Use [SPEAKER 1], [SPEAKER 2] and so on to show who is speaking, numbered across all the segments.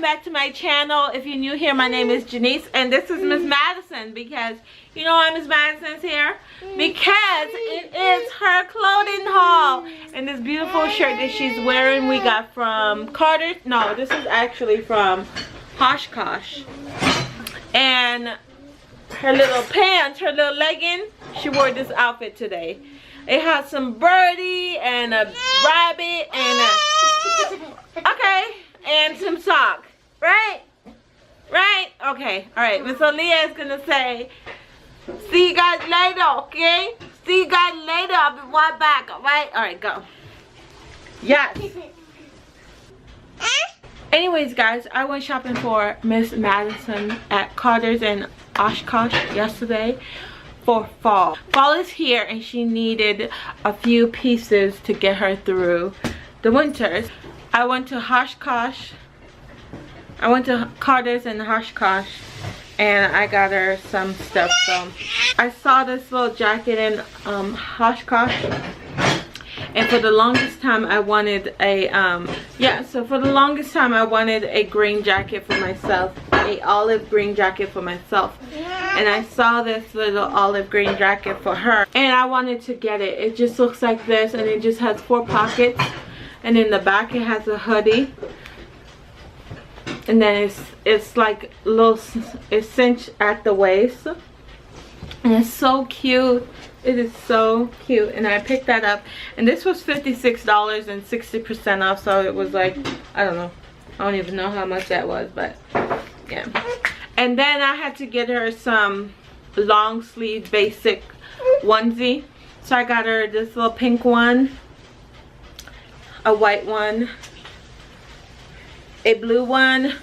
[SPEAKER 1] back to my channel. If you're new here, my name is Janice and this is Miss Madison, because you know why Miss Madison's here? Because it is her clothing haul. And this beautiful shirt that she's wearing we got from Carter. No, this is actually from Oshkosh. And her little pants, her little legging, she wore this outfit today. It has some birdie and a rabbit and a and some sock, right? Okay, all right. Miss Aaliyah is gonna say, see you guys later, okay? See you guys later. I'll be right back, all right? All right, go. Yes. Anyways, guys, I went shopping for Miss Madison at Carter's and Oshkosh yesterday for fall. Fall is here and she needed a few pieces to get her through the winters. I went to Oshkosh. I went to Carter's and Oshkosh and I got her some stuff. So I saw this little jacket in Oshkosh, and for the longest time I wanted a I wanted a green jacket for myself, a olive green jacket for myself, and I saw this little olive green jacket for her and I wanted to get it. It just looks like this and it just has 4 pockets, and in the back it has a hoodie, and then it's like little, it's cinched at the waist, and it's so cute. It is so cute, and I picked that up, and this was $56 and 60% off, so it was like, I don't know, I don't even know how much that was, but yeah. And then I had to get her some long sleeve basic onesie, so I got her this little pink one, a white one, a blue one,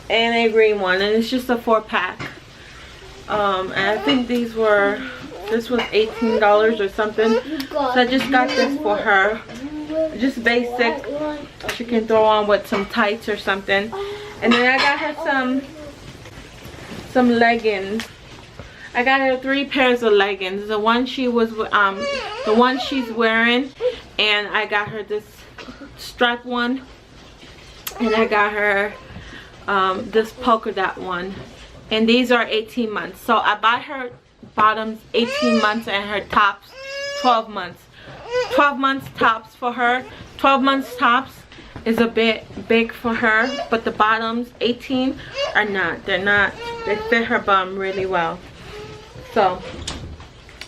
[SPEAKER 1] and a green one, and it's just a 4-pack. And I think this was $18 or something, so I just got this for her, just basic. She can throw on with some tights or something. And then I got her some leggings. I got her 3 pairs of leggings. The one she's wearing, and I got her this strap one, and I got her this polka dot one, and these are 18 months. So I bought her bottoms 18 months and her tops 12 months. 12 months tops for her. 12 months tops is a bit big for her, but the bottoms 18 are not. They're not. They fit her bum really well. So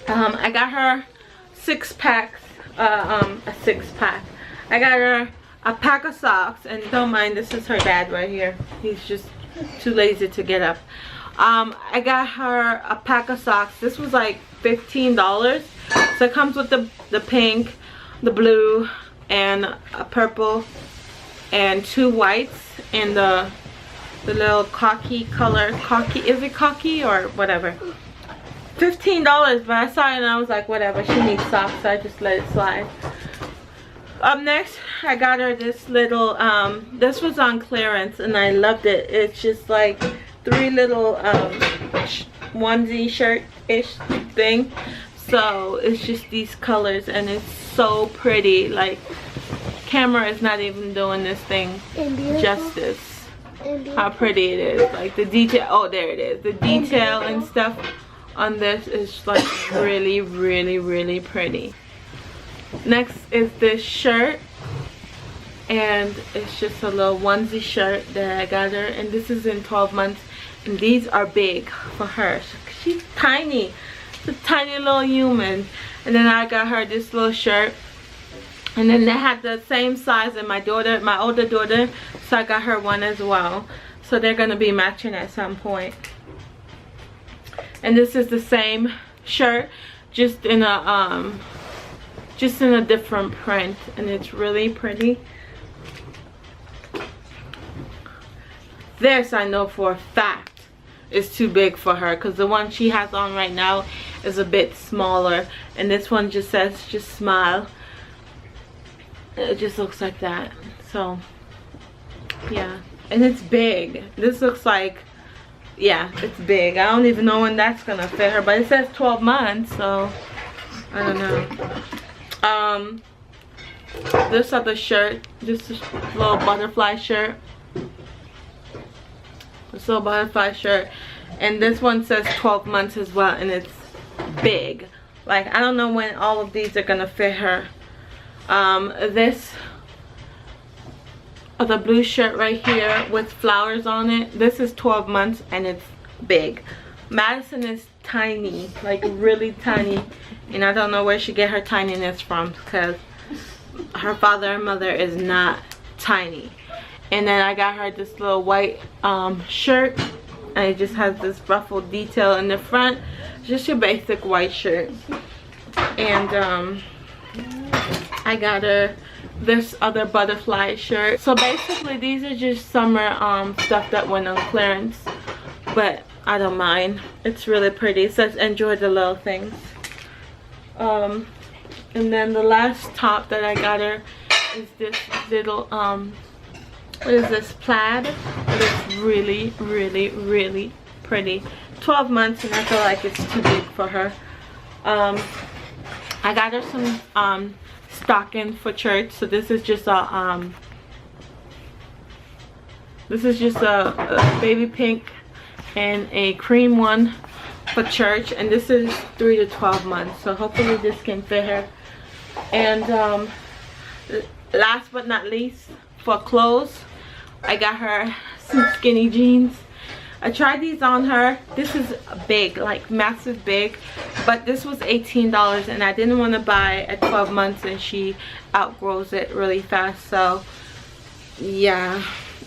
[SPEAKER 1] I got her 6 packs, a 6-pack. I got her a pack of socks, and don't mind, this is her dad right here. He's just too lazy to get up. I got her a pack of socks. This was like $15. So it comes with the pink, the blue, and a purple, and 2 whites, and the little khaki color. Khaki, is it khaki or whatever? $15, but I saw it and I was like, whatever, she needs socks, so I just let it slide. Up next, I got her this little, this was on clearance and I loved it. It's just like 3 little onesie shirt-ish thing. So it's just these colors and it's so pretty. Like, camera is not even doing this thing justice. How pretty it is. Like the detail, oh there it is. The detail and stuff on this is like really, really, really pretty. Next is this shirt, and it's just a little onesie shirt that I got her, and this is in 12 months, and these are big for her. She's tiny. It's a tiny little human. And then I got her this little shirt, and then they had the same size in my older daughter, so I got her one as well. So they're gonna be matching at some point. And this is the same shirt, just in a different print, and it's really pretty. This I know for a fact is too big for her, because the one she has on right now is a bit smaller, and this one just says just smile. It just looks like that. So yeah, and it's big. This looks like, yeah, it's big. I don't even know when that's gonna fit her, but it says 12 months, so I don't know. this other shirt, this little butterfly shirt. This little butterfly shirt. And this one says 12 months as well, and it's big. Like, I don't know when all of these are gonna fit her. This other blue shirt right here with flowers on it, this is 12 months and it's big. Madison is tiny, like really tiny, and I don't know where she get her tininess from, because her father and mother is not tiny. And then I got her this little white shirt, and it just has this ruffled detail in the front. Just your basic white shirt. And I got her this other butterfly shirt. So basically these are just summer stuff that went on clearance, but I don't mind. It's really pretty. It says enjoy the little things. And then the last top that I got her is this little what is this, plaid? It's really, really, really pretty. 12 months, and I feel like it's too big for her. I got her some stocking for church. So this is just a baby pink and a cream one for church, and this is 3 to 12 months. So hopefully this can fit her. And last but not least, for clothes, I got her some skinny jeans. I tried these on her. This is big, like massive big, but this was $18, and I didn't want to buy at 12 months and she outgrows it really fast. So yeah,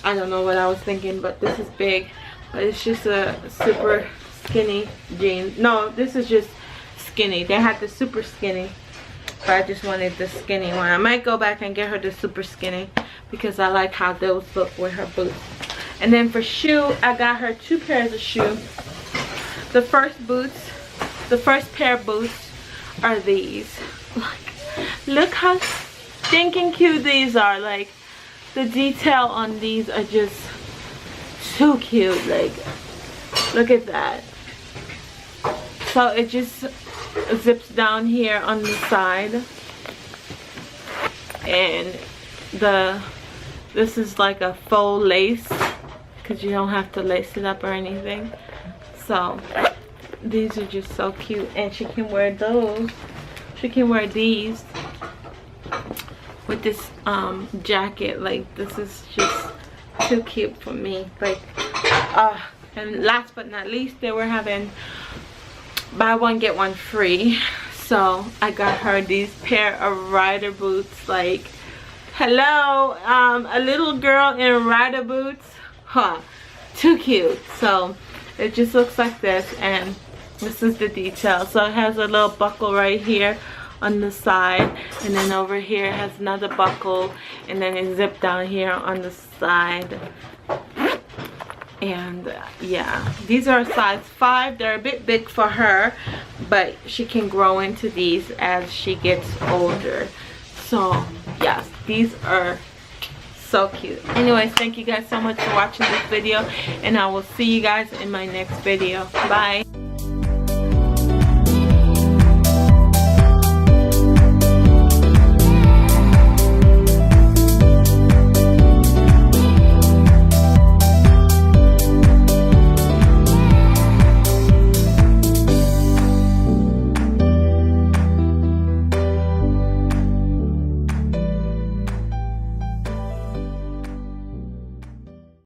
[SPEAKER 1] I don't know what I was thinking, but this is big. But it's just a super skinny jean. No, this is just skinny. They had the super skinny, but I just wanted the skinny one. I might go back and get her the super skinny because I like how those look with her boots. And then for shoe, I got her 2 pairs of shoe. The first pair of boots are these. Look how stinking cute these are. Like, the detail on these are just too cute. Like, look at that. So it just zips down here on the side, and this is like a faux lace, because you don't have to lace it up or anything. So these are just so cute, and she can wear those. She can wear these with this jacket. Like, this is just too cute for me. Like, and last but not least, they were having buy one get one free, so I got her these pair of rider boots. Like, hello, a little girl in rider boots, huh? Too cute. So it just looks like this, and this is the detail. So it has a little buckle right here on the side, and then over here it has another buckle, and then it zipped down here on the side. And yeah, these are a size 5. They're a bit big for her, but she can grow into these as she gets older. So yes, these are so cute. Anyways, thank you guys so much for watching this video, and I will see you guys in my next video. Bye.